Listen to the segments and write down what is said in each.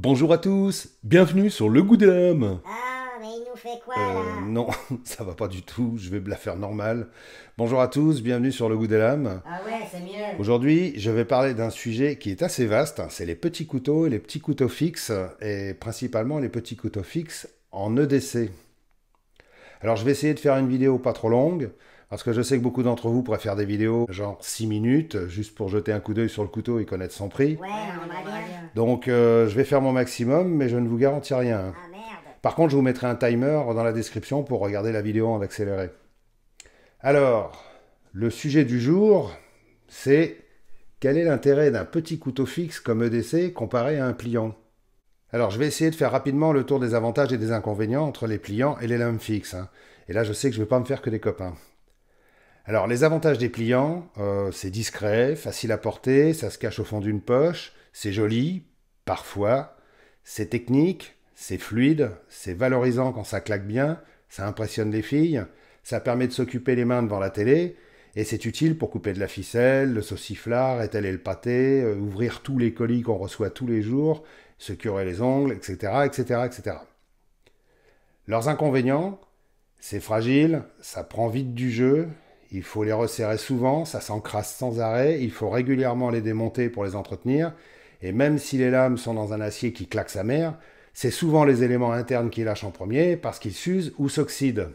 Bonjour à tous, bienvenue sur Le Goût de l'âme. Ah, mais il nous fait quoi là? Non, ça va pas du tout, je vais la faire normale. Bonjour à tous, bienvenue sur Le Goût de l'âme. Ah ouais, c'est mieux. Aujourd'hui, je vais parler d'un sujet qui est assez vaste, c'est les petits couteaux et les petits couteaux fixes, et principalement les petits couteaux fixes en EDC. Alors je vais essayer de faire une vidéo pas trop longue, parce que je sais que beaucoup d'entre vous préfèrent des vidéos genre 6 minutes, juste pour jeter un coup d'œil sur le couteau et connaître son prix. Ouais, on aimerait bien. Donc je vais faire mon maximum, mais je ne vous garantis rien. Ah merde. Par contre, je vous mettrai un timer dans la description pour regarder la vidéo en accéléré. Alors, le sujet du jour, c'est quel est l'intérêt d'un petit couteau fixe comme EDC comparé à un pliant? Alors, je vais essayer de faire rapidement le tour des avantages et des inconvénients entre les pliants et les lames fixes. Et là, je sais que je ne vais pas me faire que des copains. Alors, les avantages des pliants, c'est discret, facile à porter, ça se cache au fond d'une poche, c'est joli, parfois, c'est technique, c'est fluide, c'est valorisant quand ça claque bien, ça impressionne les filles, ça permet de s'occuper les mains devant la télé, et c'est utile pour couper de la ficelle, le sauciflard, étaler le pâté, ouvrir tous les colis qu'on reçoit tous les jours, se curer les ongles, etc., etc., etc. Leurs inconvénients, c'est fragile, ça prend vite du jeu, il faut les resserrer souvent, ça s'encrasse sans arrêt, il faut régulièrement les démonter pour les entretenir, et même si les lames sont dans un acier qui claque sa mère, c'est souvent les éléments internes qui lâchent en premier parce qu'ils s'usent ou s'oxydent.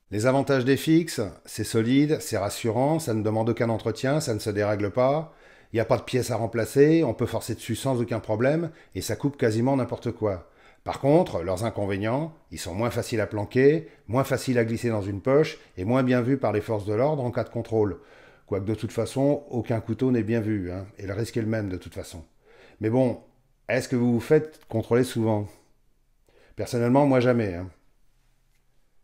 Les avantages des fixes, c'est solide, c'est rassurant, ça ne demande aucun entretien, ça ne se dérègle pas, il n'y a pas de pièces à remplacer, on peut forcer dessus sans aucun problème, et ça coupe quasiment n'importe quoi. Par contre, leurs inconvénients, ils sont moins faciles à planquer, moins faciles à glisser dans une poche et moins bien vus par les forces de l'ordre en cas de contrôle. Quoique de toute façon, aucun couteau n'est bien vu, et le risque est le même de toute façon. Mais bon, est-ce que vous vous faites contrôler souvent? Personnellement, moi jamais.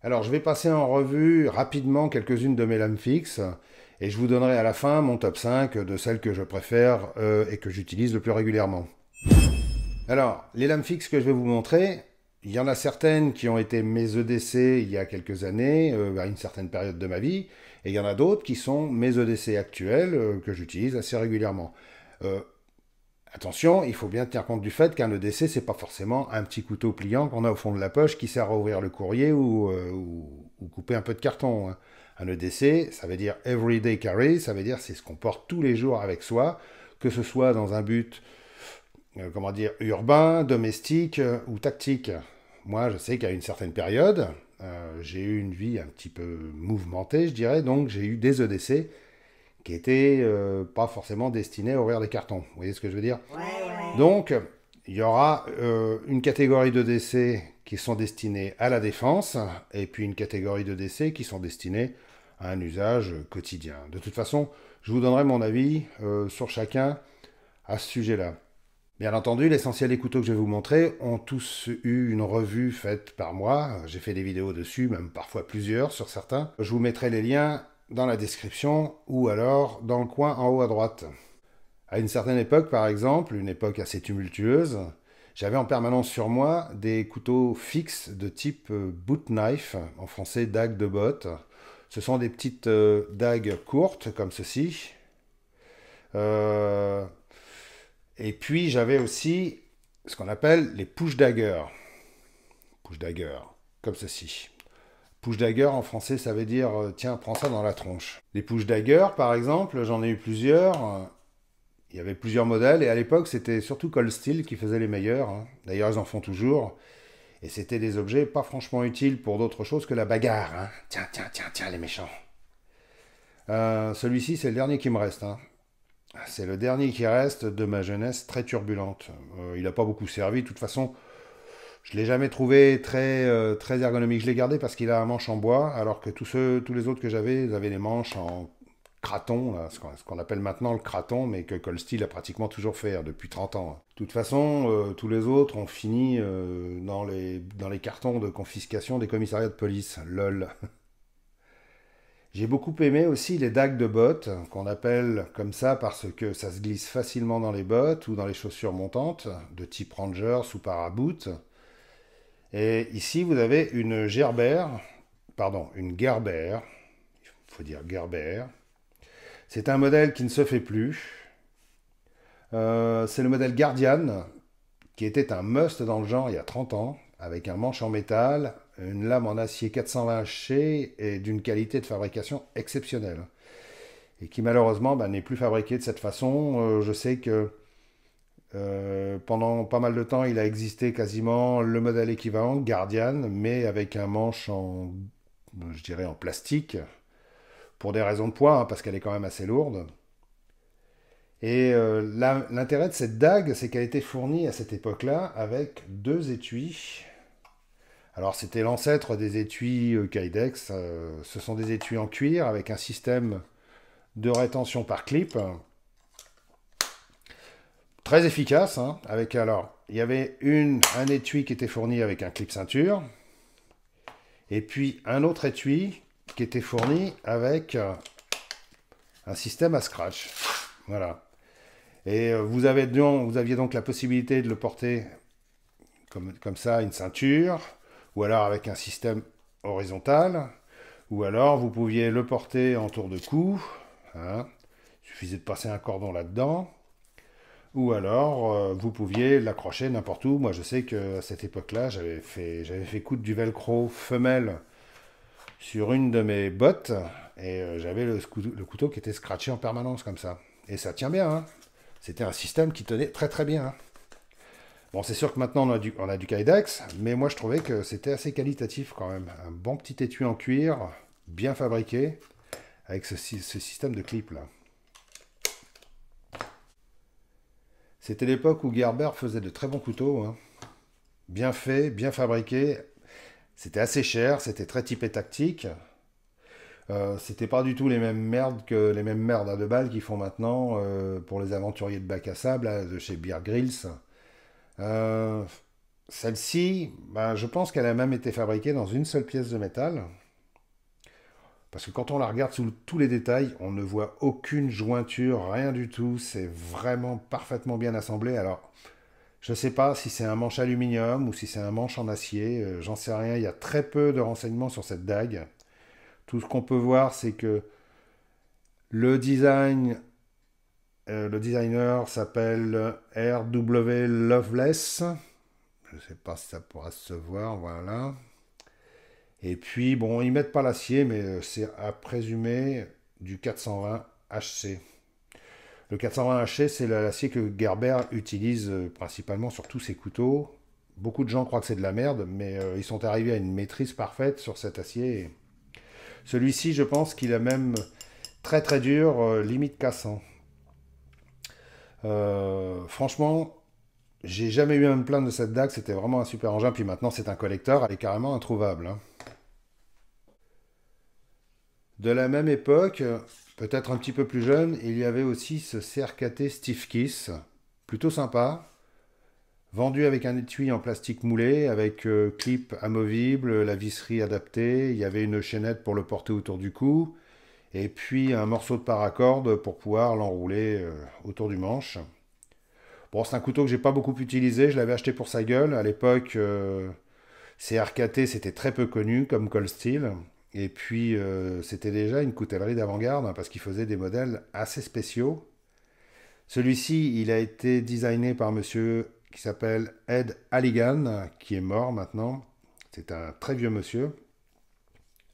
Alors, je vais passer en revue rapidement quelques-unes de mes lames fixes et je vous donnerai à la fin mon top 5 de celles que je préfère et que j'utilise le plus régulièrement. Alors, les lames fixes que je vais vous montrer, il y en a certaines qui ont été mes EDC il y a quelques années, à une certaine période de ma vie, et il y en a d'autres qui sont mes EDC actuels que j'utilise assez régulièrement. Euh, Attention, il faut bien tenir compte du fait qu'un EDC, c'est pas forcément un petit couteau pliant qu'on a au fond de la poche qui sert à ouvrir le courrier ou couper un peu de carton. Un EDC, ça veut dire everyday carry, ça veut dire c'est ce qu'on porte tous les jours avec soi, que ce soit dans un but comment dire, urbain, domestique ou tactique. Moi, je sais qu'à une certaine période, j'ai eu une vie un petit peu mouvementée, je dirais, donc j'ai eu des EDC qui étaient pas forcément destinés à ouvrir des cartons. Vous voyez ce que je veux dire? Ouais, ouais. Donc, il y aura une catégorie d'EDC qui sont destinés à la défense, et puis une catégorie d'EDC qui sont destinés à un usage quotidien. De toute façon, je vous donnerai mon avis sur chacun à ce sujet-là. Bien entendu, l'essentiel des couteaux que je vais vous montrer ont tous eu une revue faite par moi. J'ai fait des vidéos dessus, même parfois plusieurs sur certains. Je vous mettrai les liens dans la description ou alors dans le coin en haut à droite. À une certaine époque, par exemple, une époque assez tumultueuse, j'avais en permanence sur moi des couteaux fixes de type boot knife, en français dague de botte. Ce sont des petites dagues courtes comme ceci. Euh, Et puis j'avais aussi ce qu'on appelle les push daggers. Push daggers, comme ceci. Push dagger en français, ça veut dire tiens, prends ça dans la tronche. Les push daggers, par exemple, j'en ai eu plusieurs. Il y avait plusieurs modèles et à l'époque, c'était surtout Cold Steel qui faisait les meilleurs. D'ailleurs, ils en font toujours. Et c'était des objets pas franchement utiles pour d'autre chose que la bagarre. Tiens, tiens, tiens, tiens, les méchants. Celui-ci, c'est le dernier qui me reste. C'est le dernier qui reste de ma jeunesse très turbulente. Il n'a pas beaucoup servi. De toute façon, je ne l'ai jamais trouvé très ergonomique. Je l'ai gardé parce qu'il a un manche en bois, alors que tous les autres que j'avais, ils avaient des manches en craton, là, ce qu'on appelle maintenant le craton, mais que Cold Steel a pratiquement toujours fait depuis 30 ans. De toute façon, tous les autres ont fini dans les cartons de confiscation des commissariats de police. LOL. J'ai beaucoup aimé aussi les dagues de bottes, qu'on appelle comme ça parce que ça se glisse facilement dans les bottes ou dans les chaussures montantes, de type Rangers ou Paraboot. Et ici, vous avez une une Gerber, il faut dire Gerber. C'est un modèle qui ne se fait plus. C'est le modèle Guardian, qui était un must dans le genre il y a 30 ans, avec un manche en métal, une lame en acier 420 H et d'une qualité de fabrication exceptionnelle. Et qui malheureusement n'est plus fabriqué de cette façon. Je sais que pendant pas mal de temps, il a existé quasiment le modèle équivalent, Guardian, mais avec un manche en, je dirais, en plastique, pour des raisons de poids, hein, parce qu'elle est quand même assez lourde. Et l'intérêt de cette dague, c'est qu'elle était fournie à cette époque-là avec deux étuis. Alors c'était l'ancêtre des étuis Kydex. Ce sont des étuis en cuir avec un système de rétention par clip. Très efficace, hein, avec alors, il y avait un étui qui était fourni avec un clip ceinture, et puis un autre étui qui était fourni avec un système à scratch. Voilà. Et vous aviez donc la possibilité de le porter comme ça, une ceinture, ou alors avec un système horizontal, ou alors vous pouviez le porter en tour de cou, hein, il suffisait de passer un cordon là-dedans, ou alors vous pouviez l'accrocher n'importe où. Moi je sais qu'à cette époque-là, j'avais fait coudre du velcro femelle sur une de mes bottes, et j'avais le couteau qui était scratché en permanence comme ça. Et ça tient bien, hein. C'était un système qui tenait très très bien, hein. Bon, c'est sûr que maintenant on a du Kydex, mais moi je trouvais que c'était assez qualitatif quand même. Un bon petit étui en cuir, bien fabriqué, avec ce système de clip là. C'était l'époque où Gerber faisait de très bons couteaux, hein. Bien faits, bien fabriqués. C'était assez cher, c'était très typé tactique. C'était pas du tout les mêmes merdes que les mêmes merdes à 2 balles qu'ils font maintenant pour les aventuriers de bac à sable là, de chez Bear Grylls. Euh, Celle-ci, je pense qu'elle a même été fabriquée dans une seule pièce de métal. Parce que quand on la regarde sous tous les détails, on ne voit aucune jointure, rien du tout. C'est vraiment parfaitement bien assemblé. Alors, je ne sais pas si c'est un manche aluminium ou si c'est un manche en acier. J'en sais rien. Il y a très peu de renseignements sur cette dague. Tout ce qu'on peut voir, c'est que le le designer s'appelle R.W. Loveless. Je ne sais pas si ça pourra se voir, voilà. Et puis, bon, ils mettent pas l'acier, mais c'est à présumer du 420 HC. Le 420 HC, c'est l'acier que Gerber utilise principalement sur tous ses couteaux. Beaucoup de gens croient que c'est de la merde, mais ils sont arrivés à une maîtrise parfaite sur cet acier. Celui-ci, je pense qu'il est même très très dur, limite cassant. Franchement, j'ai jamais eu à me plaindre de cette dague, c'était vraiment un super engin. Puis maintenant, c'est un collector, elle est carrément introuvable, hein. De la même époque, peut-être un petit peu plus jeune, il y avait aussi ce CRKT Stiff Kiss, plutôt sympa, vendu avec un étui en plastique moulé, avec clip amovible, la visserie adaptée, il y avait une chaînette pour le porter autour du cou, et puis un morceau de paracorde pour pouvoir l'enrouler autour du manche. Bon, c'est un couteau que j'ai pas beaucoup utilisé, je l'avais acheté pour sa gueule. À l'époque, CRKT c'était très peu connu comme Cold Steel. Et puis c'était déjà une coutellerie d'avant-garde hein, parce qu'il faisait des modèles assez spéciaux. Celui-ci, il a été designé par monsieur qui s'appelle Ed Halligan, qui est mort maintenant. C'est un très vieux monsieur.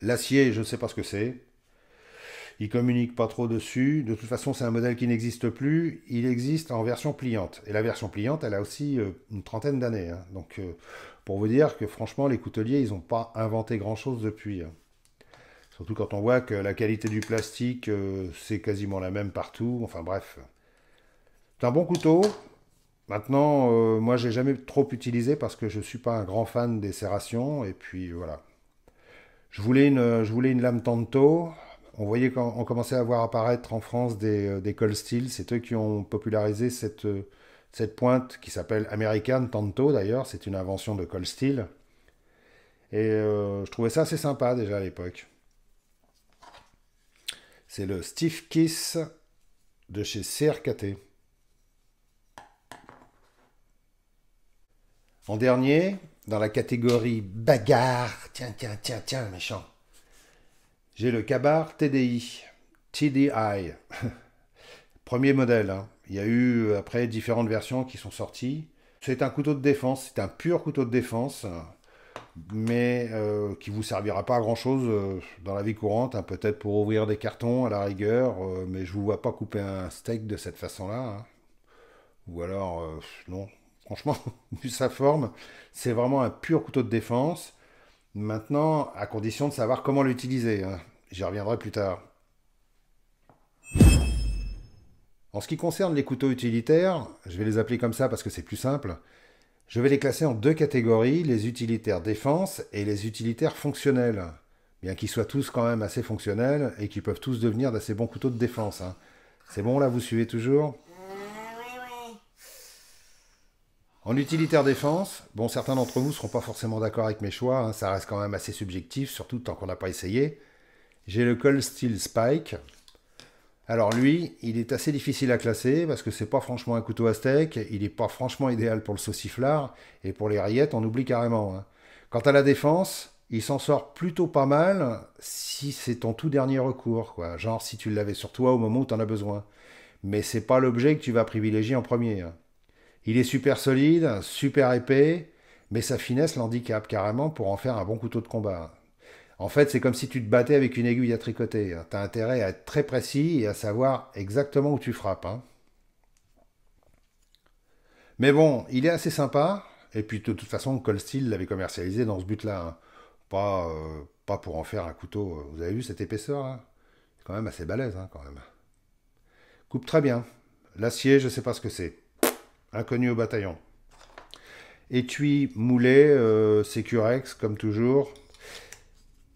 L'acier, je ne sais pas ce que c'est. Il communique pas trop dessus. De toute façon, c'est un modèle qui n'existe plus. Il existe en version pliante. Et la version pliante, elle a aussi une trentaine d'années, hein. Donc, pour vous dire que franchement, les couteliers, ils n'ont pas inventé grand-chose depuis, hein. Surtout quand on voit que la qualité du plastique, c'est quasiment la même partout. Enfin bref. C'est un bon couteau. Maintenant, moi, j'ai jamais trop utilisé parce que je suis pas un grand fan des serrations. Et puis voilà. Je voulais une lame Tanto. On voyait quand on commençait à voir apparaître en France des Cold Steel. C'est eux qui ont popularisé cette pointe qui s'appelle American Tanto d'ailleurs. C'est une invention de Cold Steel. Et je trouvais ça assez sympa déjà à l'époque. C'est le Stiff Kiss de chez CRKT. En dernier, dans la catégorie bagarre, tiens, méchant, j'ai le Kabar TDI. TDI. Premier modèle, hein. Il y a eu après différentes versions qui sont sorties. C'est un couteau de défense, c'est un pur couteau de défense, mais qui vous servira pas à grand chose dans la vie courante, hein, peut-être pour ouvrir des cartons à la rigueur, mais je vous vois pas couper un steak de cette façon-là, hein. Ou alors, non, franchement, vu sa forme, c'est vraiment un pur couteau de défense. Maintenant, à condition de savoir comment l'utiliser, hein. J'y reviendrai plus tard. En ce qui concerne les couteaux utilitaires, je vais les appeler comme ça parce que c'est plus simple, je vais les classer en deux catégories, les utilitaires défense et les utilitaires fonctionnels. Bien qu'ils soient tous quand même assez fonctionnels et qu'ils peuvent tous devenir d'assez bons couteaux de défense, hein. C'est bon là, vous suivez toujours? Ouais. En utilitaire défense, bon, certains d'entre vous ne seront pas forcément d'accord avec mes choix, hein, ça reste quand même assez subjectif, surtout tant qu'on n'a pas essayé. J'ai le Cold Steel Spike. Alors lui, il est assez difficile à classer parce que c'est pas franchement un couteau à steak, il n'est pas franchement idéal pour le sauciflard, et pour les rillettes, on oublie carrément, hein. Quant à la défense, il s'en sort plutôt pas mal si c'est ton tout dernier recours, quoi. Genre si tu l'avais sur toi au moment où tu en as besoin. Mais c'est pas l'objet que tu vas privilégier en premier, hein. Il est super solide, super épais, mais sa finesse l'handicape carrément pour en faire un bon couteau de combat. En fait, c'est comme si tu te battais avec une aiguille à tricoter. Tu as intérêt à être très précis et à savoir exactement où tu frappes, hein. Mais bon, il est assez sympa. Et puis de toute façon, Cold Steel l'avait commercialisé dans ce but-là, hein. Pas pour en faire un couteau. Vous avez vu cette épaisseur là? C'est quand même assez balèze, hein, quand même. Coupe très bien. L'acier, je sais pas ce que c'est. Inconnu au bataillon. Étui moulé, Securex, comme toujours.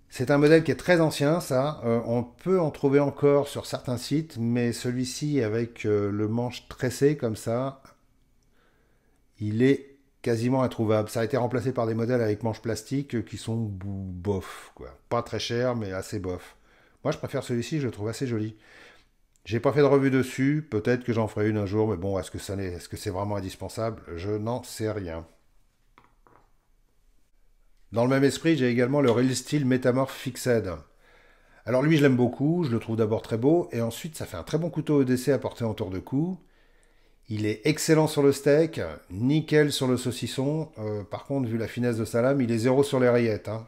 C'est un modèle qui est très ancien, ça. On peut en trouver encore sur certains sites, mais celui-ci, avec le manche tressé comme ça, il est quasiment introuvable. Ça a été remplacé par des modèles avec manches plastiques qui sont bof, quoi. Pas très cher, mais assez bof. Moi, je préfère celui-ci, je le trouve assez joli. J'ai pas fait de revue dessus, peut-être que j'en ferai une un jour, mais bon, est-ce que c'est vraiment indispensable? Je n'en sais rien. Dans le même esprit, j'ai également le Real Steel Metamorph Fixed. Alors lui, je l'aime beaucoup, je le trouve d'abord très beau, et ensuite, ça fait un très bon couteau EDC à porter en tour de cou. Il est excellent sur le steak, nickel sur le saucisson. Par contre, vu la finesse de sa lame, il est zéro sur les rillettes, hein.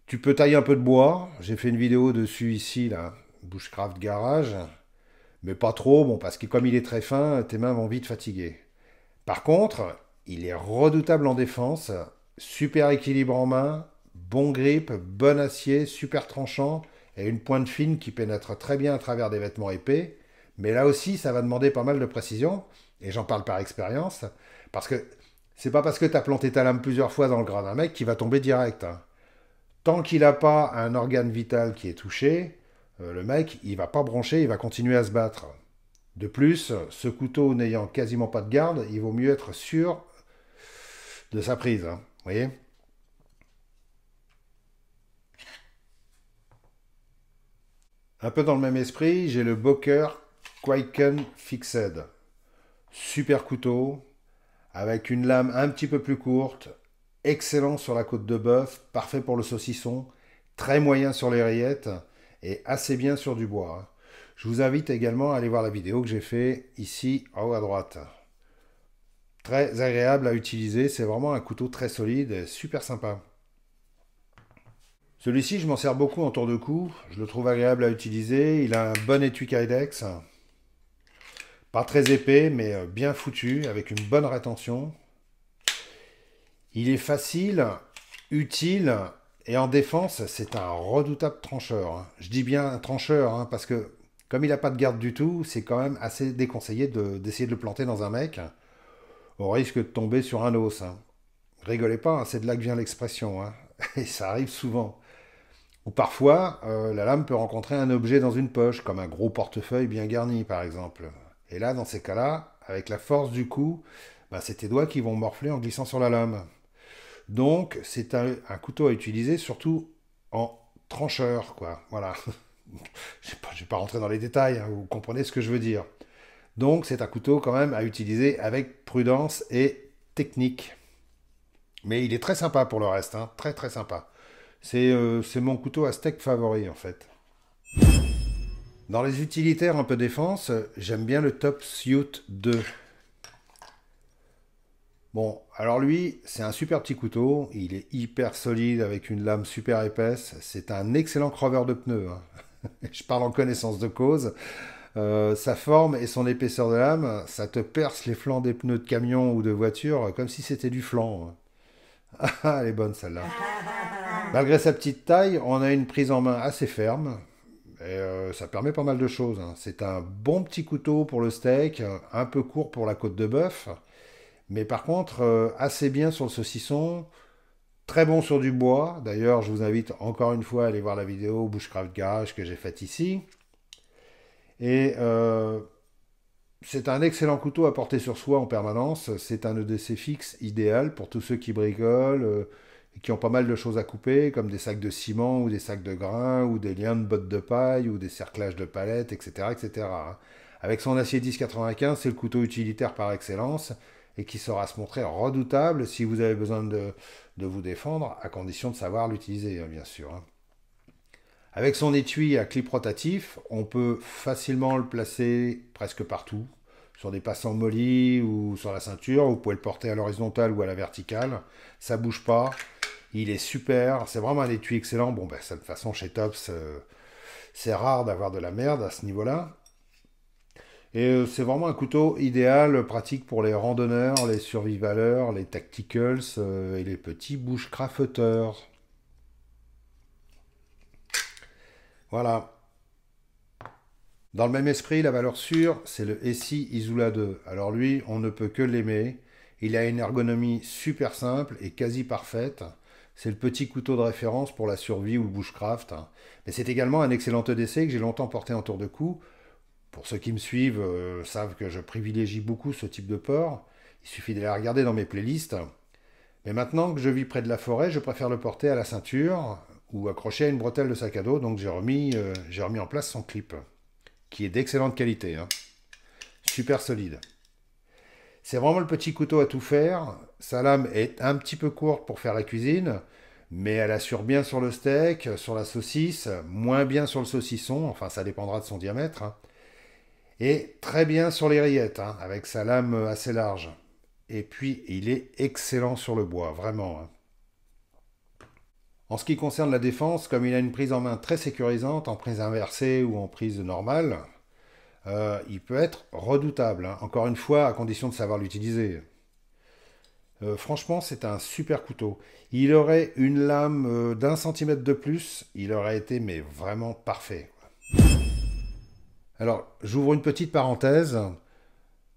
Tu peux tailler un peu de bois, j'ai fait une vidéo dessus ici, là, Bushcraft Garage, mais pas trop, bon, parce que comme il est très fin, tes mains vont vite fatiguer. Par contre, il est redoutable en défense, super équilibre en main, bon grip, bon acier, super tranchant, et une pointe fine qui pénètre très bien à travers des vêtements épais. Mais là aussi, ça va demander pas mal de précision, et j'en parle par expérience, parce que c'est pas parce que tu as planté ta lame plusieurs fois dans le gras d'un mec qu'il va tomber direct, hein. Tant qu'il n'a pas un organe vital qui est touché, le mec, il va pas broncher, il va continuer à se battre. De plus, ce couteau n'ayant quasiment pas de garde, il vaut mieux être sûr de sa prise, hein. Vous voyez? Un peu dans le même esprit, j'ai le Boker Kwaiken Fixed. Super couteau, avec une lame un petit peu plus courte, excellent sur la côte de bœuf, parfait pour le saucisson, très moyen sur les rillettes et assez bien sur du bois, hein. Je vous invite également à aller voir la vidéo que j'ai fait ici en haut à droite. Très agréable à utiliser, c'est vraiment un couteau très solide et super sympa. Celui-ci, je m'en sers beaucoup en tour de cou, je le trouve agréable à utiliser, il a un bon étui Kydex, pas très épais mais bien foutu, avec une bonne rétention. Il est facile, utile, et en défense, c'est un redoutable trancheur, hein. Je dis bien un trancheur, hein, parce que comme il n'a pas de garde du tout, c'est quand même assez déconseillé d'essayer de le planter dans un mec, au risque de tomber sur un os, hein. Rigolez pas, hein, c'est de là que vient l'expression, hein. Et ça arrive souvent. Ou parfois, la lame peut rencontrer un objet dans une poche, comme un gros portefeuille bien garni, par exemple. Et là, dans ces cas-là, avec la force du coup, bah, c'est tes doigts qui vont morfler en glissant sur la lame. Donc, c'est un couteau à utiliser surtout en trancheur, quoi. Voilà. Je ne vais pas rentrer dans les détails, hein, vous comprenez ce que je veux dire. Donc, c'est un couteau quand même à utiliser avec prudence et technique. Mais il est très sympa pour le reste, hein. Très très sympa. C'est mon couteau à steak favori, en fait. Dans les utilitaires un peu défense, j'aime bien le Top Suit 2. Bon, alors lui, c'est un super petit couteau, il est hyper solide avec une lame super épaisse, c'est un excellent creveur de pneus, hein. Je parle en connaissance de cause. Sa forme et son épaisseur de lame, ça te perce les flancs des pneus de camion ou de voiture comme si c'était du flanc, hein. Ah, elle est bonne celle-là. Malgré sa petite taille, on a une prise en main assez ferme. Et ça permet pas mal de choses, hein. C'est un bon petit couteau pour le steak, un peu court pour la côte de bœuf, mais par contre assez bien sur le saucisson, très bon sur du bois. D'ailleurs, je vous invite encore une fois à aller voir la vidéo Bushcraft Garage que j'ai faite ici. Et c'est un excellent couteau à porter sur soi en permanence. C'est un EDC fixe idéal pour tous ceux qui bricolent et qui ont pas mal de choses à couper, comme des sacs de ciment ou des sacs de grains ou des liens de bottes de paille ou des cerclages de palettes, etc., etc., hein. Avec son acier 1095, c'est le couteau utilitaire par excellence et qui saura se montrer redoutable si vous avez besoin de vous défendre, à condition de savoir l'utiliser, hein, bien sûr, hein. Avec son étui à clip rotatif, on peut facilement le placer presque partout, sur des passants mollis ou sur la ceinture. Vous pouvez le porter à l'horizontale ou à la verticale. Ça bouge pas. Il est super. C'est vraiment un étui excellent. Bon, ben, de toute façon, chez Tops, c'est rare d'avoir de la merde à ce niveau-là. Et c'est vraiment un couteau idéal, pratique pour les randonneurs, les survivaleurs, les tacticals et les petits bushcrafters. Voilà. Dans le même esprit, la valeur sûre, c'est le SI Isula 2. Alors lui, on ne peut que l'aimer. Il a une ergonomie super simple et quasi parfaite. C'est le petit couteau de référence pour la survie ou le bushcraft, hein. Mais c'est également un excellent EDC que j'ai longtemps porté en tour de cou. Pour ceux qui me suivent, savent que je privilégie beaucoup ce type de port. Il suffit d'aller regarder dans mes playlists. Mais maintenant que je vis près de la forêt, je préfère le porter à la ceinture ou accroché à une bretelle de sac à dos. Donc j'ai remis en place son clip, qui est d'excellente qualité, hein. Super solide. C'est vraiment le petit couteau à tout faire. Sa lame est un petit peu courte pour faire la cuisine, mais elle assure bien sur le steak, sur la saucisse, moins bien sur le saucisson, enfin ça dépendra de son diamètre, hein. Et très bien sur les rillettes, hein, avec sa lame assez large. Et puis il est excellent sur le bois, vraiment, hein. En ce qui concerne la défense, comme il a une prise en main très sécurisante, en prise inversée ou en prise normale, il peut être redoutable, hein. Encore une fois, à condition de savoir l'utiliser. Franchement, c'est un super couteau. Il aurait une lame d'un centimètre de plus, il aurait été mais vraiment parfait. Alors, j'ouvre une petite parenthèse.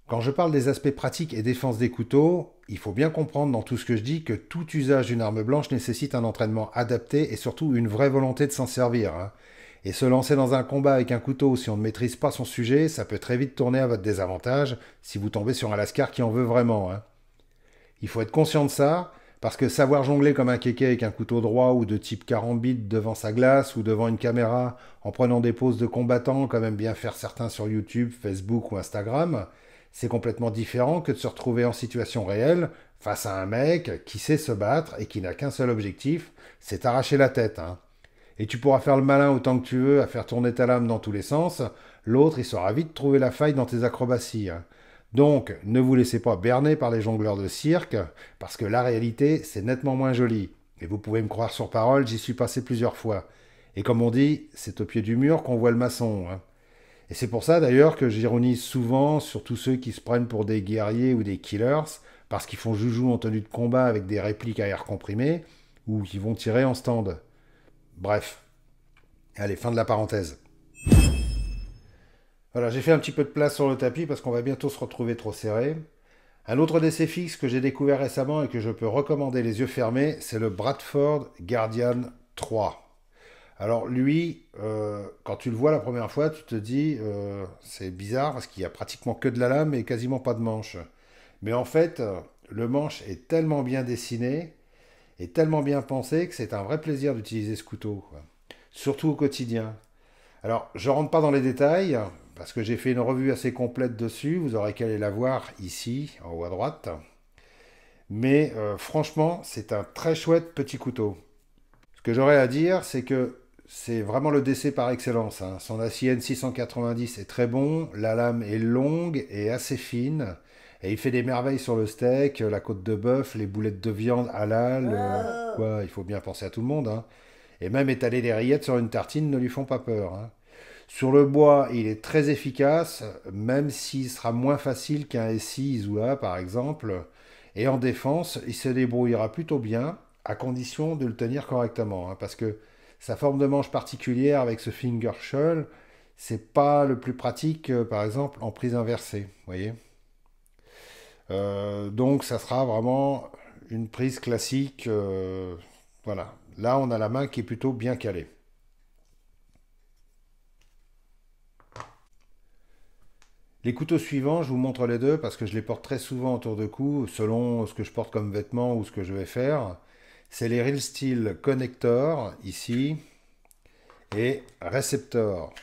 Quand je parle des aspects pratiques et défense des couteaux, il faut bien comprendre dans tout ce que je dis que tout usage d'une arme blanche nécessite un entraînement adapté et surtout une vraie volonté de s'en servir, hein. Et se lancer dans un combat avec un couteau, si on ne maîtrise pas son sujet, ça peut très vite tourner à votre désavantage si vous tombez sur un lascar qui en veut vraiment, hein. Il faut être conscient de ça, parce que savoir jongler comme un kéké avec un couteau droit ou de type carambite devant sa glace ou devant une caméra en prenant des poses de combattant, comme aiment bien faire certains sur YouTube, Facebook ou Instagram, c'est complètement différent que de se retrouver en situation réelle face à un mec qui sait se battre et qui n'a qu'un seul objectif, c'est arracher la tête, hein. Et tu pourras faire le malin autant que tu veux à faire tourner ta lame dans tous les sens, l'autre il saura vite trouver la faille dans tes acrobaties, hein. Donc, ne vous laissez pas berner par les jongleurs de cirque, parce que la réalité, c'est nettement moins joli. Et vous pouvez me croire sur parole, j'y suis passé plusieurs fois. Et comme on dit, c'est au pied du mur qu'on voit le maçon, hein. Et c'est pour ça d'ailleurs que j'ironise souvent sur tous ceux qui se prennent pour des guerriers ou des killers, parce qu'ils font joujou en tenue de combat avec des répliques à air comprimé, ou qui vont tirer en stand. Bref. Allez, fin de la parenthèse. Voilà, j'ai fait un petit peu de place sur le tapis parce qu'on va bientôt se retrouver trop serré. Un autre d'essai fixe que j'ai découvert récemment et que je peux recommander les yeux fermés, c'est le Bradford Guardian 3. Alors lui, quand tu le vois la première fois, tu te dis, c'est bizarre parce qu'il y a pratiquement que de la lame et quasiment pas de manche. Mais en fait, le manche est tellement bien dessiné et tellement bien pensé que c'est un vrai plaisir d'utiliser ce couteau, quoi. Surtout au quotidien. Alors, je rentre pas dans les détails, parce que j'ai fait une revue assez complète dessus, vous aurez qu'à aller la voir ici, en haut à droite. Mais franchement, c'est un très chouette petit couteau. Ce que j'aurais à dire, c'est que c'est vraiment le DC par excellence, hein. Son acier N690 est très bon, la lame est longue et assez fine. Et il fait des merveilles sur le steak, la côte de bœuf, les boulettes de viande halal. Quoi, il faut bien penser à tout le monde, hein. Et même étaler des rillettes sur une tartine ne lui font pas peur, hein. Sur le bois, il est très efficace, même s'il sera moins facile qu'un SI Izula, par exemple. Et en défense, il se débrouillera plutôt bien, à condition de le tenir correctement, hein, parce que sa forme de manche particulière avec ce finger shell, c'est pas le plus pratique, par exemple, en prise inversée, vous voyez. Donc ça sera vraiment une prise classique. Voilà. Là, on a la main qui est plutôt bien calée. Les couteaux suivants, je vous montre les deux parce que je les porte très souvent autour de cou, selon ce que je porte comme vêtements ou ce que je vais faire. C'est les Real Steel Connector, ici, et Receptor.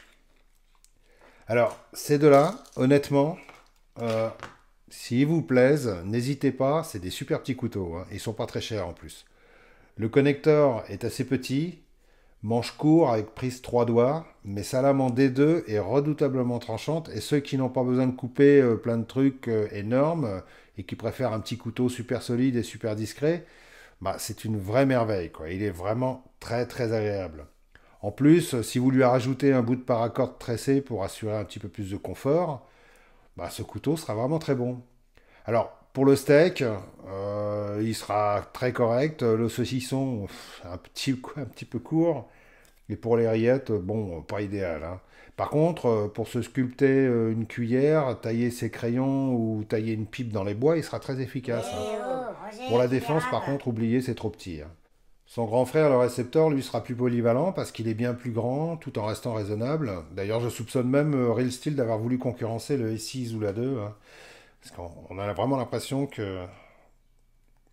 Alors, ces deux-là, honnêtement, euh, s'ils vous plaisent, n'hésitez pas, c'est des super petits couteaux, hein. Ils sont pas très chers en plus. Le connecteur est assez petit, manche court avec prise 3 doigts, mais sa lame en D2 est redoutablement tranchante. Et ceux qui n'ont pas besoin de couper plein de trucs énormes et qui préfèrent un petit couteau super solide et super discret, bah, c'est une vraie merveille, quoi. Il est vraiment très très agréable. En plus, si vous lui rajoutez un bout de paracord tressé pour assurer un petit peu plus de confort, bah, ce couteau sera vraiment très bon. Alors, pour le steak, il sera très correct. Le saucisson, un petit peu court. Et pour les rillettes, bon, pas idéal, hein. Par contre, pour se sculpter une cuillère, tailler ses crayons ou tailler une pipe dans les bois, il sera très efficace, hein. Roger, Pour la tu défense, par déraves. contre, oubliez, c'est trop petit, hein. Son grand frère, le récepteur, lui sera plus polyvalent parce qu'il est bien plus grand tout en restant raisonnable. D'ailleurs, je soupçonne même Real Steel d'avoir voulu concurrencer le S6 ou la 2, hein, parce qu'on a vraiment l'impression que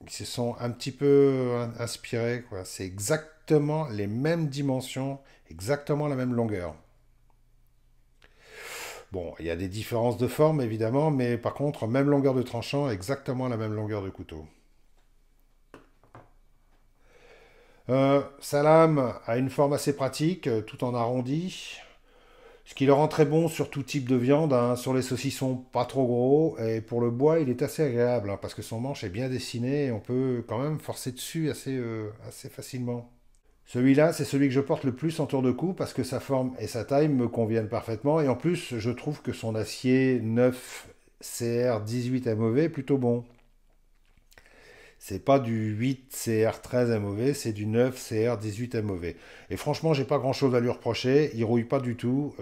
ils se sont un petit peu inspirés, quoi. C'est exactement les mêmes dimensions, exactement la même longueur. Bon, il y a des différences de forme évidemment, mais par contre, même longueur de tranchant, exactement la même longueur de couteau. Sa lame a une forme assez pratique, tout en arrondi, ce qui le rend très bon sur tout type de viande, hein. Sur les saucissons, pas trop gros, et pour le bois, il est assez agréable, hein, parce que son manche est bien dessiné et on peut quand même forcer dessus assez facilement. Celui-là, c'est celui que je porte le plus en tour de cou parce que sa forme et sa taille me conviennent parfaitement. Et en plus, je trouve que son acier 9 CR 18 MOV est plutôt bon. C'est pas du 8 CR 13 MOV, c'est du 9 CR 18 MOV. Et franchement, j'ai pas grand-chose à lui reprocher. Il rouille pas du tout.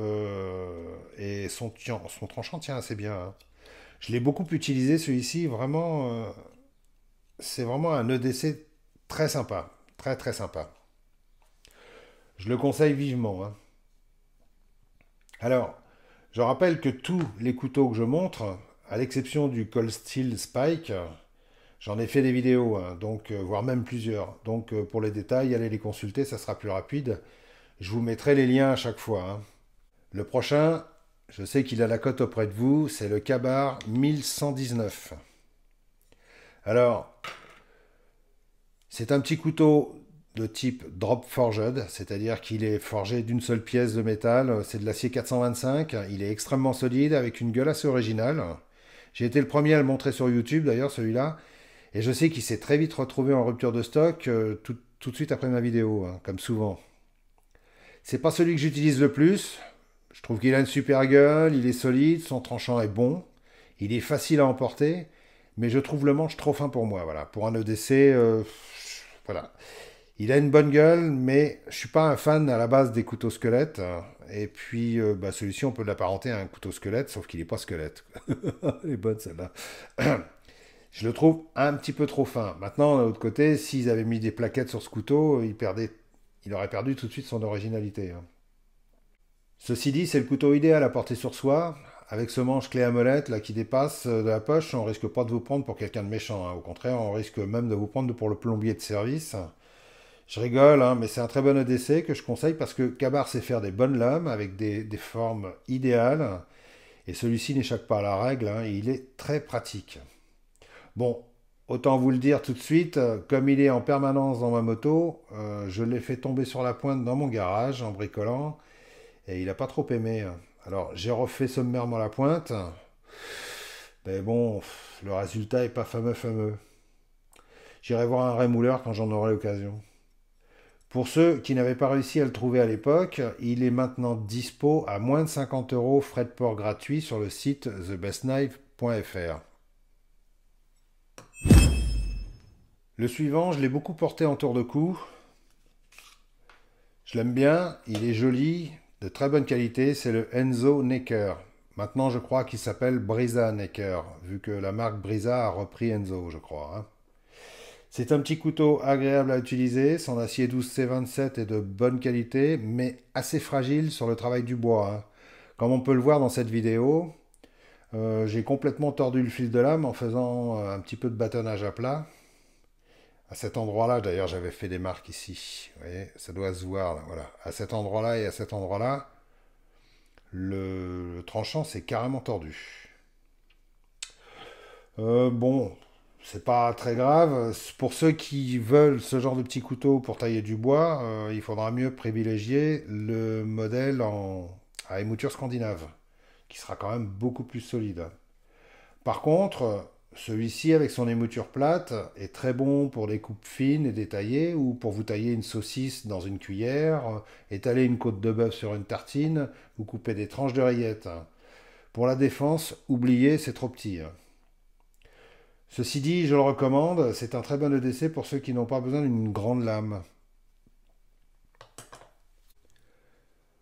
Et son tranchant tient assez bien, hein. Je l'ai beaucoup utilisé celui-ci. Vraiment, c'est vraiment un EDC très sympa. Très très sympa. Je le conseille vivement, hein. Alors, je rappelle que tous les couteaux que je montre, à l'exception du Cold Steel Spike, j'en ai fait des vidéos, hein, donc, voire même plusieurs. Donc pour les détails, allez les consulter, ça sera plus rapide. Je vous mettrai les liens à chaque fois, hein. Le prochain, je sais qu'il a la cote auprès de vous, c'est le Kabar 1119. Alors, c'est un petit couteau de type drop forged, c'est-à-dire qu'il est forgé d'une seule pièce de métal, c'est de l'acier 425, il est extrêmement solide avec une gueule assez originale. J'ai été le premier à le montrer sur YouTube d'ailleurs celui-là, et je sais qu'il s'est très vite retrouvé en rupture de stock tout de suite après ma vidéo, hein, comme souvent. C'est pas celui que j'utilise le plus, je trouve qu'il a une super gueule, il est solide, son tranchant est bon, il est facile à emporter, mais je trouve le manche trop fin pour moi, voilà. Pour un EDC, voilà. Il a une bonne gueule, mais je suis pas un fan à la base des couteaux squelettes. Et puis, bah, celui-ci, on peut l'apparenter à un couteau squelette, sauf qu'il n'est pas squelette. Elle est bonne celle-là. Je le trouve un petit peu trop fin. Maintenant, d'un autre côté, s'ils avaient mis des plaquettes sur ce couteau, il aurait perdu tout de suite son originalité, hein. Ceci dit, c'est le couteau idéal à porter sur soi. Avec ce manche clé à molette là, qui dépasse de la poche, on risque pas de vous prendre pour quelqu'un de méchant, hein. Au contraire, on risque même de vous prendre pour le plombier de service. Je rigole, hein, mais c'est un très bon EDC que je conseille parce que Kabar sait faire des bonnes lames avec des formes idéales. Et celui-ci n'échappe pas à la règle, hein, et il est très pratique. Bon, autant vous le dire tout de suite, comme il est en permanence dans ma moto, je l'ai fait tomber sur la pointe dans mon garage en bricolant et il n'a pas trop aimé, hein. Alors j'ai refait sommairement la pointe. Mais bon, le résultat est pas fameux. J'irai voir un rémouleur quand j'en aurai l'occasion. Pour ceux qui n'avaient pas réussi à le trouver à l'époque, il est maintenant dispo à moins de 50 euros frais de port gratuits sur le site thebestknife.fr. Le suivant, je l'ai beaucoup porté en tour de cou. Je l'aime bien, il est joli, de très bonne qualité, c'est le Enzo Necker. Maintenant, je crois qu'il s'appelle Brisa Necker, vu que la marque Brisa a repris Enzo, je crois, hein. C'est un petit couteau agréable à utiliser, son acier 12C27 est de bonne qualité, mais assez fragile sur le travail du bois, hein. Comme on peut le voir dans cette vidéo, j'ai complètement tordu le fil de lame en faisant un petit peu de bâtonnage à plat. À cet endroit-là, d'ailleurs, j'avais fait des marques ici. Vous voyez, ça doit se voir, là, voilà. À cet endroit-là et à cet endroit-là, le tranchant s'est carrément tordu. Bon, c'est pas très grave. Pour ceux qui veulent ce genre de petit couteau pour tailler du bois, il faudra mieux privilégier le modèle à émouture scandinave, qui sera quand même beaucoup plus solide. Par contre, celui-ci avec son émouture plate est très bon pour des coupes fines et détaillées ou pour vous tailler une saucisse dans une cuillère, étaler une côte de bœuf sur une tartine ou couper des tranches de rillettes. Pour la défense, oubliez, c'est trop petit. Ceci dit, je le recommande, c'est un très bon EDC pour ceux qui n'ont pas besoin d'une grande lame.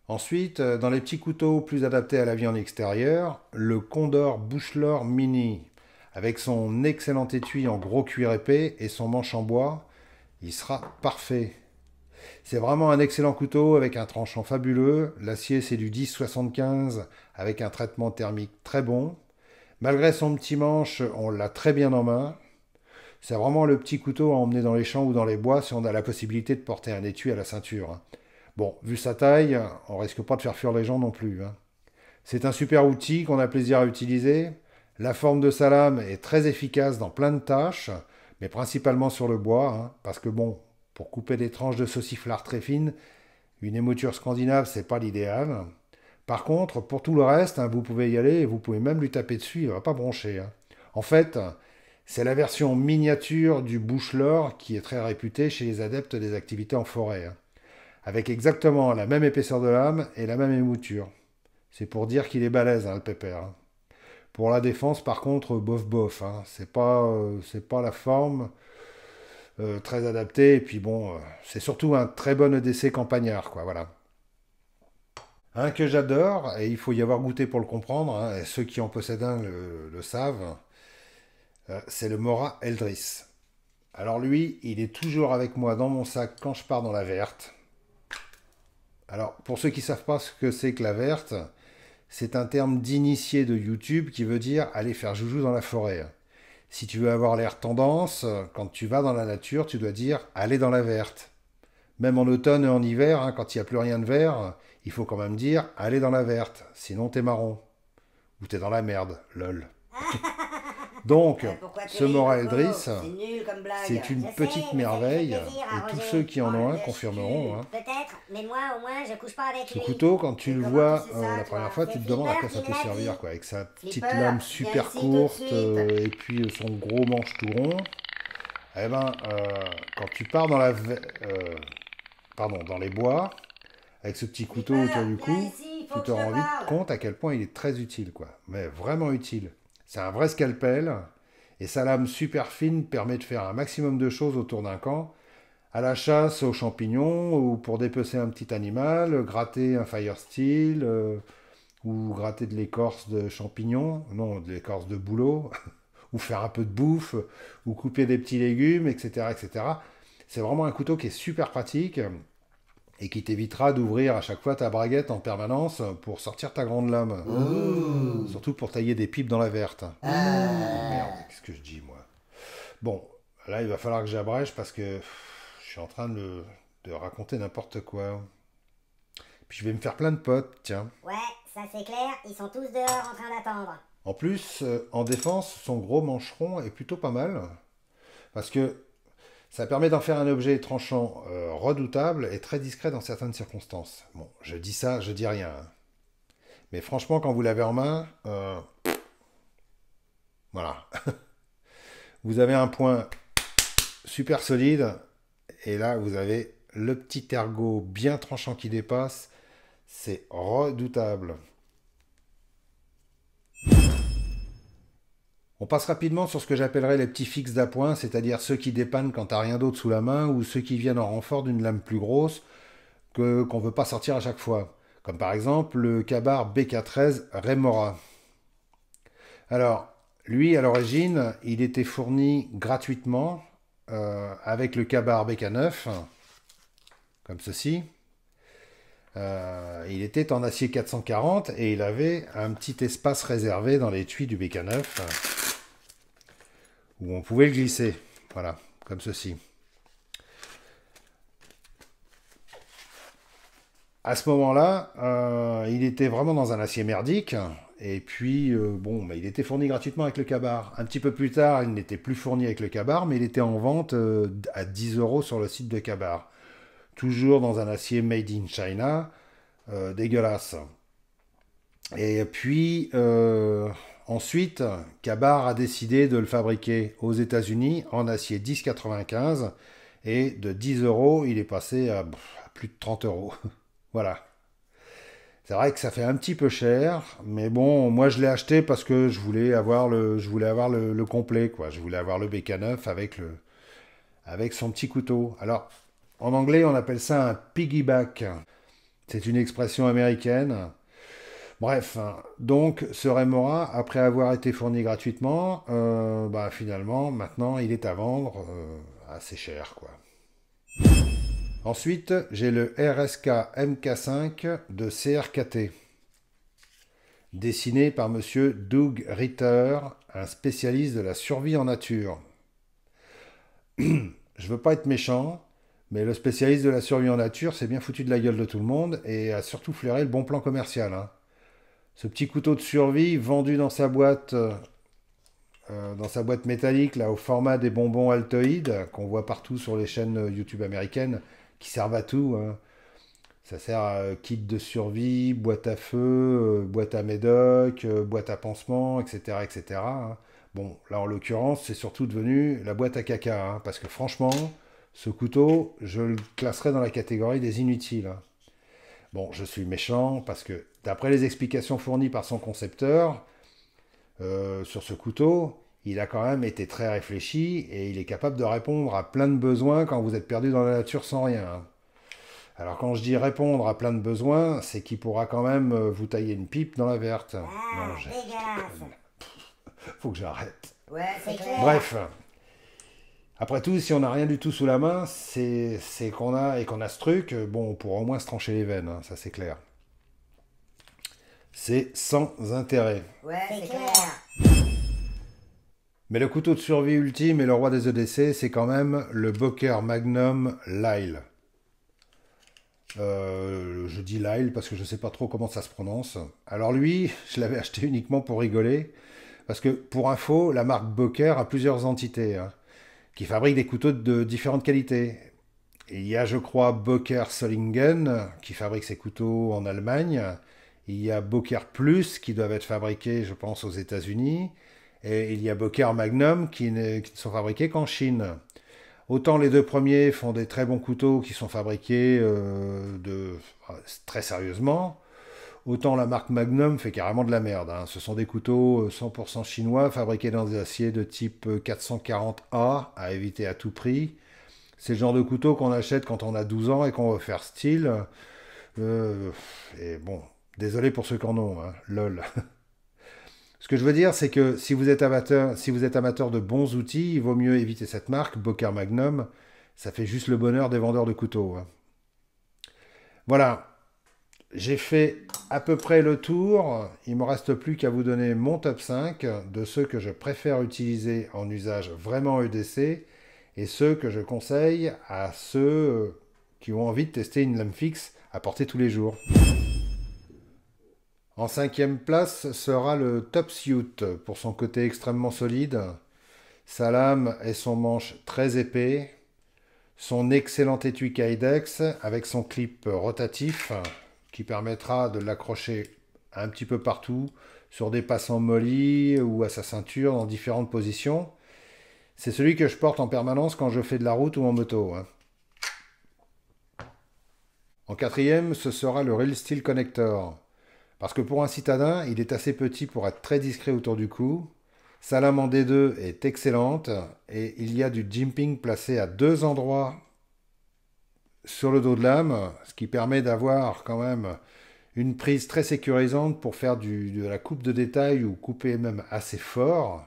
Ensuite, dans les petits couteaux plus adaptés à la viande extérieure, le Condor Bushlor Mini, avec son excellent étui en gros cuir épais et son manche en bois, il sera parfait. C'est vraiment un excellent couteau avec un tranchant fabuleux. L'acier, c'est du 10-75 avec un traitement thermique très bon. Malgré son petit manche, on l'a très bien en main. C'est vraiment le petit couteau à emmener dans les champs ou dans les bois si on a la possibilité de porter un étui à la ceinture. Bon, vu sa taille, on risque pas de faire fuir les gens non plus, hein. C'est un super outil qu'on a plaisir à utiliser. La forme de sa lame est très efficace dans plein de tâches, mais principalement sur le bois, hein, parce que bon, pour couper des tranches de sauciflard très fines, une émouture scandinave, c'est pas l'idéal. Par contre, pour tout le reste, hein, vous pouvez y aller et vous pouvez même lui taper dessus, il va pas broncher, hein. En fait, c'est la version miniature du Bushlor qui est très réputée chez les adeptes des activités en forêt, hein, avec exactement la même épaisseur de lame et la même émouture. C'est pour dire qu'il est balèze, hein, le pépère, hein. Pour la défense, par contre, bof bof, hein. C'est pas la forme très adaptée. Et puis bon, c'est surtout un très bon EDC campagnard, quoi, voilà. Un que j'adore, et il faut y avoir goûté pour le comprendre, hein, et ceux qui en possèdent un le savent, c'est le Mora Eldris. Alors lui, il est toujours avec moi dans mon sac quand je pars dans la verte. Alors, pour ceux qui ne savent pas ce que c'est que la verte, c'est un terme d'initié de YouTube qui veut dire aller faire joujou dans la forêt. Si tu veux avoir l'air tendance, quand tu vas dans la nature, tu dois dire aller dans la verte. Même en automne et en hiver, hein, quand il n'y a plus rien de vert, il faut quand même dire aller dans la verte. Sinon, t'es marron. Ou t'es dans la merde, lol. Donc, ce Mora Eldris, c'est une petite merveille, et tous ceux qui en ont un confirmeront, hein. Peut-être, mais moi au moins je couche pas avec Ce lui. couteau, quand tu le vois la première fois, tu te demandes à quoi ça peut servir, quoi, avec sa petite lame super courte et puis son gros manche tout rond. Eh ben, quand tu pars dans dans les bois, avec ce petit couteau autour du cou, tu te rends vite compte à quel point il est très utile, quoi. Mais vraiment utile. C'est un vrai scalpel, et sa lame super fine permet de faire un maximum de choses autour d'un camp, à la chasse aux champignons, ou pour dépecer un petit animal, gratter un fire steel, ou gratter de l'écorce de champignons, non, de l'écorce de bouleau, ou faire un peu de bouffe, ou couper des petits légumes, etc., etc. C'est vraiment un couteau qui est super pratique, et qui t'évitera d'ouvrir à chaque fois ta braguette en permanence pour sortir ta grande lame. Ouh. Surtout pour tailler des pipes dans la verte. Merde, qu'est-ce que je dis, moi? Bon, là, il va falloir que j'abrège parce que je suis en train de raconter n'importe quoi. Puis je vais me faire plein de potes, tiens. Ouais, ça c'est clair, ils sont tous dehors en train d'attendre. En plus, en défense, son gros mancheron est plutôt pas mal. Parce que ça permet d'en faire un objet tranchant redoutable et très discret dans certaines circonstances. Bon, je dis ça, je dis rien, hein. Mais franchement, quand vous l'avez en main, Voilà. Vous avez un point super solide. Et là, vous avez le petit ergot bien tranchant qui dépasse. C'est redoutable. On passe rapidement sur ce que j'appellerais les petits fixes d'appoint, c'est-à-dire ceux qui dépannent quand t'as rien d'autre sous la main ou ceux qui viennent en renfort d'une lame plus grosse qu'on ne veut pas sortir à chaque fois. Comme par exemple le Kabar BK13 Remora. Alors, lui, à l'origine, il était fourni gratuitement avec le Kabar BK9, comme ceci. Il était en acier 440 et il avait un petit espace réservé dans l'étui du BK9 où on pouvait le glisser. Voilà, comme ceci. À ce moment-là, il était vraiment dans un acier merdique. Et puis, bon, bah, il était fourni gratuitement avec le Kabar. Un petit peu plus tard, il n'était plus fourni avec le Kabar, mais il était en vente à 10 € sur le site de Kabar. Toujours dans un acier made in China, dégueulasse. Et puis, ensuite, Kabar a décidé de le fabriquer aux États-Unis en acier 10,95. Et de 10 €, il est passé à plus de 30 €. Voilà. C'est vrai que ça fait un petit peu cher, mais bon, moi je l'ai acheté parce que je voulais avoir le complet, quoi. Je voulais avoir le BK9 avec son petit couteau. Alors, en anglais, on appelle ça un piggyback. C'est une expression américaine. Bref, donc ce Remora, après avoir été fourni gratuitement, bah, finalement, maintenant, il est à vendre assez cher, quoi. Ensuite, j'ai le RSK MK5 de CRKT, dessiné par monsieur Doug Ritter, un spécialiste de la survie en nature. Je veux pas être méchant, mais le spécialiste de la survie en nature s'est bien foutu de la gueule de tout le monde et a surtout flairé le bon plan commercial, hein. Ce petit couteau de survie vendu dans sa boîte métallique, là, au format des bonbons Altoïdes, qu'on voit partout sur les chaînes YouTube américaines, qui servent à tout, hein. Ça sert à kit de survie, boîte à feu, boîte à médoc, boîte à pansement, etc., etc., hein. Bon, là en l'occurrence, c'est surtout devenu la boîte à caca, hein, parce que franchement, ce couteau, je le classerais dans la catégorie des inutiles, hein. Bon, je suis méchant parce que d'après les explications fournies par son concepteur sur ce couteau, il a quand même été très réfléchi et il est capable de répondre à plein de besoins quand vous êtes perdu dans la nature sans rien, hein. Alors quand je dis répondre à plein de besoins, c'est qu'il pourra quand même vous tailler une pipe dans la verte. Ah, Non, dégueulasse. faut que j'arrête. Ouais, c'est clair. Bref, après tout, si on n'a rien du tout sous la main, c'est qu'on a ce truc, bon, on pourra au moins se trancher les veines, hein, ça c'est clair. C'est sans intérêt. Ouais, c'est clair. Mais le couteau de survie ultime et le roi des EDC, c'est quand même le Boker Magnum Lyle. Je dis Lyle parce que je ne sais pas trop comment ça se prononce. Alors lui, je l'avais acheté uniquement pour rigoler. Parce que pour info, la marque Boker a plusieurs entités, hein, qui fabriquent des couteaux de différentes qualités. Et il y a, je crois, Boker Solingen qui fabrique ses couteaux en Allemagne. Il y a Boker Plus qui doivent être fabriqués, je pense, aux États-Unis. Et il y a Boker Magnum qui ne sont fabriqués qu'en Chine. Autant les deux premiers font des très bons couteaux qui sont fabriqués très sérieusement, autant la marque Magnum fait carrément de la merde, hein. Ce sont des couteaux 100% chinois fabriqués dans des aciers de type 440A à éviter à tout prix. C'est le genre de couteau qu'on achète quand on a 12 ans et qu'on veut faire style. Et bon, désolé pour ceux qui en ont, hein, lol. Ce que je veux dire, c'est que si vous êtes amateur de bons outils, il vaut mieux éviter cette marque, Boker Magnum. Ça fait juste le bonheur des vendeurs de couteaux, hein. Voilà, j'ai fait à peu près le tour. Il ne me reste plus qu'à vous donner mon top 5 de ceux que je préfère utiliser en usage vraiment EDC et ceux que je conseille à ceux qui ont envie de tester une lame fixe à porter tous les jours. En cinquième place sera le Top Suit pour son côté extrêmement solide, sa lame et son manche très épais, son excellent étui Kydex avec son clip rotatif qui permettra de l'accrocher un petit peu partout, sur des passants mollis ou à sa ceinture dans différentes positions. C'est celui que je porte en permanence quand je fais de la route ou en moto, hein. En quatrième, ce sera le Real Steel Connector. Parce que pour un citadin, il est assez petit pour être très discret autour du cou. Sa lame en D2 est excellente et il y a du jimping placé à deux endroits sur le dos de lame, ce qui permet d'avoir quand même une prise très sécurisante pour faire de la coupe de détail ou couper même assez fort.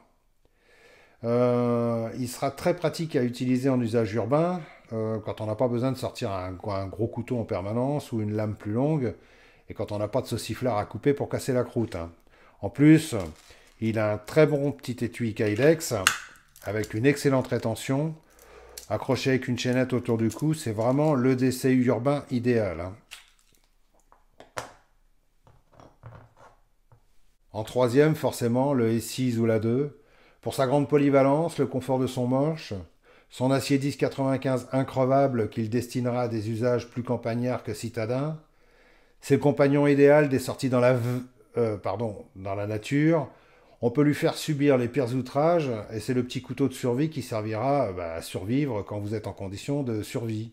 Il sera très pratique à utiliser en usage urbain, quand on n'a pas besoin de sortir un gros couteau en permanence ou une lame plus longue, et quand on n'a pas de sauciflard à couper pour casser la croûte, hein. En plus, il a un très bon petit étui Kydex, avec une excellente rétention, accroché avec une chaînette autour du cou, c'est vraiment le décès urbain idéal, hein. En troisième, forcément, le SI Zula 2. Pour sa grande polyvalence, le confort de son manche, son acier 1095 increvable qu'il destinera à des usages plus campagnards que citadins, c'est le compagnon idéal des sorties dans la nature. On peut lui faire subir les pires outrages et c'est le petit couteau de survie qui servira à survivre quand vous êtes en condition de survie.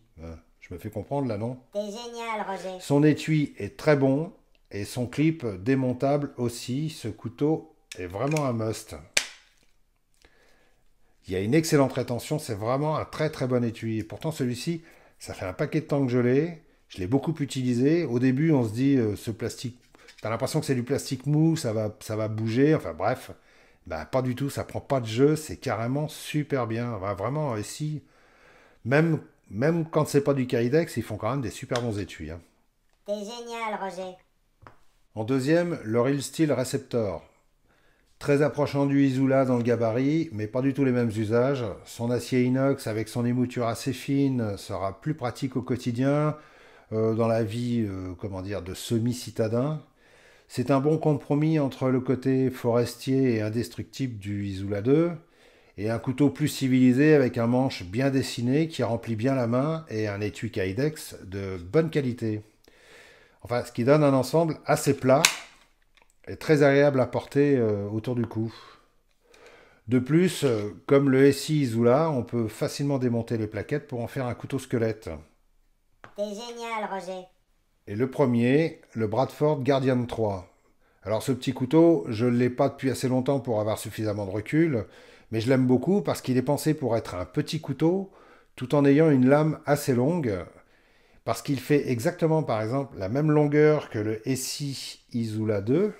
Je me fais comprendre là, non? T'es génial, Roger. Son étui est très bon et son clip démontable aussi. Ce couteau est vraiment un must. Il y a une excellente rétention, c'est vraiment un très très bon étui. Et pourtant celui-ci, ça fait un paquet de temps que je l'ai. Je l'ai beaucoup utilisé. Au début, on se dit, ce plastique, t'as l'impression que c'est du plastique mou, ça va bouger. Enfin bref, bah, pas du tout, ça prend pas de jeu, c'est carrément super bien. Bah, vraiment, ici, même quand c'est pas du Kydex, ils font quand même des super bons étuis, hein. T'es génial, Roger. En deuxième, le Real Steel Receptor. Très approchant du Izula dans le gabarit, mais pas du tout les mêmes usages. Son acier inox avec son émouture assez fine sera plus pratique au quotidien, dans la vie, de semi-citadin. C'est un bon compromis entre le côté forestier et indestructible du Izula 2 et un couteau plus civilisé avec un manche bien dessiné qui remplit bien la main et un étui Kydex de bonne qualité. Enfin, ce qui donne un ensemble assez plat et très agréable à porter autour du cou. De plus, comme le SI Izula, on peut facilement démonter les plaquettes pour en faire un couteau squelette. T'es génial, Roger. Et le premier, le Bradford Guardian 3. Alors ce petit couteau, je ne l'ai pas depuis assez longtemps pour avoir suffisamment de recul, mais je l'aime beaucoup parce qu'il est pensé pour être un petit couteau, tout en ayant une lame assez longue, parce qu'il fait exactement, par exemple, la même longueur que le SI Izula 2,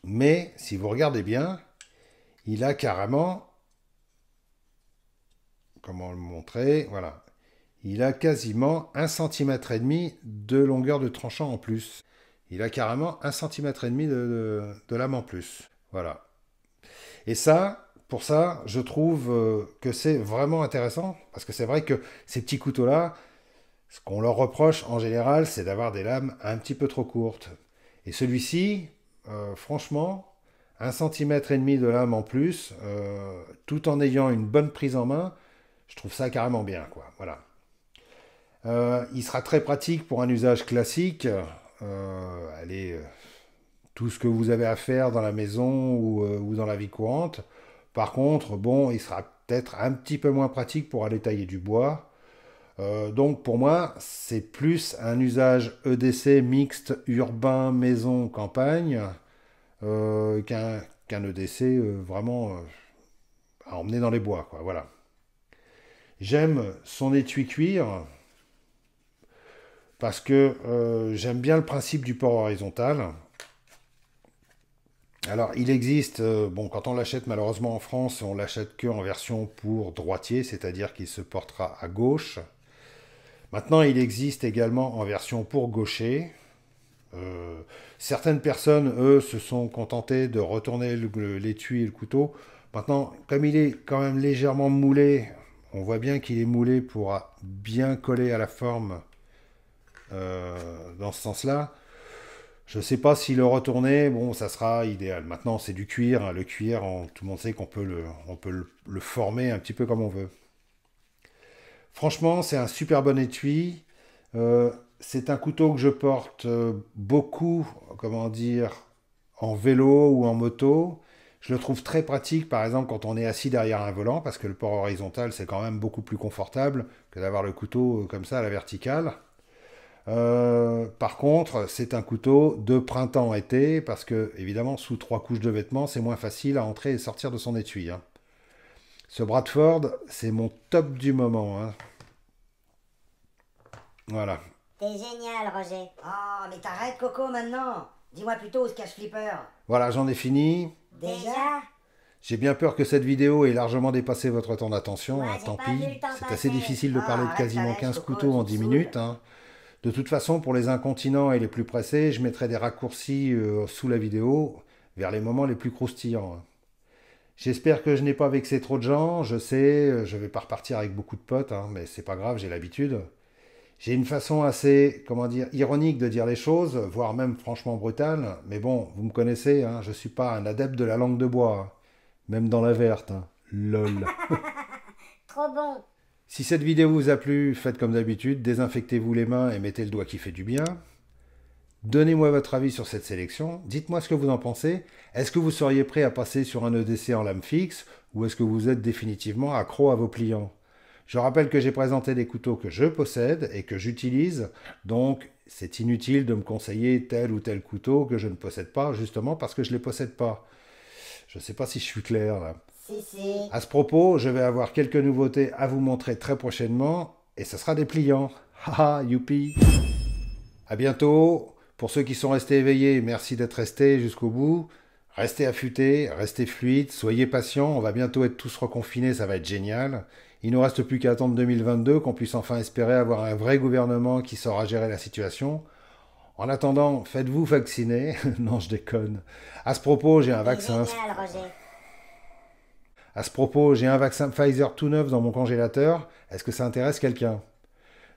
mais si vous regardez bien, il a carrément, comment le montrer, voilà, il a quasiment 1,5 cm de longueur de tranchant en plus. Il a carrément 1,5 cm de lame en plus. Voilà. Et ça, pour ça, je trouve que c'est vraiment intéressant, parce que c'est vrai que ces petits couteaux-là, ce qu'on leur reproche en général, c'est d'avoir des lames un petit peu trop courtes. Et celui-ci, franchement, 1,5 cm de lame en plus, tout en ayant une bonne prise en main, je trouve ça carrément bien, quoi. Voilà. Il sera très pratique pour un usage classique. Tout ce que vous avez à faire dans la maison ou dans la vie courante. Par contre, bon, il sera peut-être un petit peu moins pratique pour aller tailler du bois. Donc pour moi, c'est plus un usage EDC mixte urbain, maison, campagne qu'un EDC vraiment à emmener dans les bois, quoi. Voilà. J'aime son étui cuir parce que j'aime bien le principe du port horizontal. Alors, il existe, quand on l'achète malheureusement en France, on l'achète que en version pour droitier, c'est-à-dire qu'il se portera à gauche. Maintenant, il existe également en version pour gaucher. Certaines personnes, eux, se sont contentées de retourner l'étui et le couteau. Maintenant, comme il est quand même légèrement moulé, on voit bien qu'il est moulé pour bien coller à la forme dans ce sens-là. Je ne sais pas si le retourner, bon, ça sera idéal. Maintenant, c'est du cuir, hein. Le cuir, tout le monde sait qu'on peut le former un petit peu comme on veut. Franchement, c'est un super bon étui. C'est un couteau que je porte beaucoup, en vélo ou en moto. Je le trouve très pratique, par exemple, quand on est assis derrière un volant, parce que le port horizontal, c'est quand même beaucoup plus confortable que d'avoir le couteau comme ça à la verticale. Par contre, c'est un couteau de printemps-été, parce que, évidemment, sous 3 couches de vêtements, c'est moins facile à entrer et sortir de son étui, hein. Ce Bradford, c'est mon top du moment, hein. Voilà. T'es génial, Roger. Oh, mais t'arrêtes, Coco, maintenant. Dis-moi plutôt où se cache Flipper. Voilà, j'en ai fini. Déjà? J'ai bien peur que cette vidéo ait largement dépassé votre temps d'attention, Moi, hein, j'ai tant pas pis. vu le temps C'est passer. assez difficile de Ah, parler de arrête, quasiment Alex, 15 Coco, couteaux en tu 10 me minutes, saoules. hein. De toute façon, pour les incontinents et les plus pressés, je mettrai des raccourcis sous la vidéo vers les moments les plus croustillants, hein. J'espère que je n'ai pas vexé trop de gens. Je sais, je vais pas repartir avec beaucoup de potes, hein, mais c'est pas grave, j'ai l'habitude. J'ai une façon assez, comment dire, ironique de dire les choses, voire même franchement brutale. Mais bon, vous me connaissez, hein, je suis pas un adepte de la langue de bois, hein, même dans la verte, hein. Lol. Trop bon. Si cette vidéo vous a plu, faites comme d'habitude, désinfectez-vous les mains et mettez le doigt qui fait du bien. Donnez-moi votre avis sur cette sélection, dites-moi ce que vous en pensez. Est-ce que vous seriez prêt à passer sur un EDC en lame fixe ou est-ce que vous êtes définitivement accro à vos pliants? Je rappelle que j'ai présenté des couteaux que je possède et que j'utilise, donc c'est inutile de me conseiller tel ou tel couteau que je ne possède pas, justement parce que je ne les possède pas. Je ne sais pas si je suis clair là. Si. À ce propos, je vais avoir quelques nouveautés à vous montrer très prochainement et ce sera des pliants. Haha, youpi! À bientôt! Pour ceux qui sont restés éveillés, merci d'être restés jusqu'au bout. Restez affûtés, restez fluides, soyez patients, on va bientôt être tous reconfinés, ça va être génial. Il ne nous reste plus qu'à attendre 2022, qu'on puisse enfin espérer avoir un vrai gouvernement qui saura gérer la situation. En attendant, faites-vous vacciner. Non, je déconne. À ce propos, j'ai un T'es vaccin. génial, Roger. À ce propos, j'ai un vaccin Pfizer tout neuf dans mon congélateur. Est-ce que ça intéresse quelqu'un?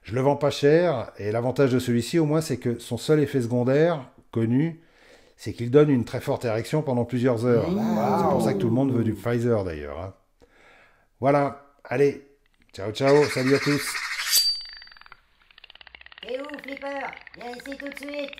Je le vends pas cher, et l'avantage de celui-ci, au moins, c'est que son seul effet secondaire, connu, c'est qu'il donne une très forte érection pendant plusieurs heures. C'est pour ça que tout le monde veut du Pfizer, d'ailleurs, hein. Voilà, allez, ciao ciao, salut à tous. T'es où, Flipper? Viens ici tout de suite.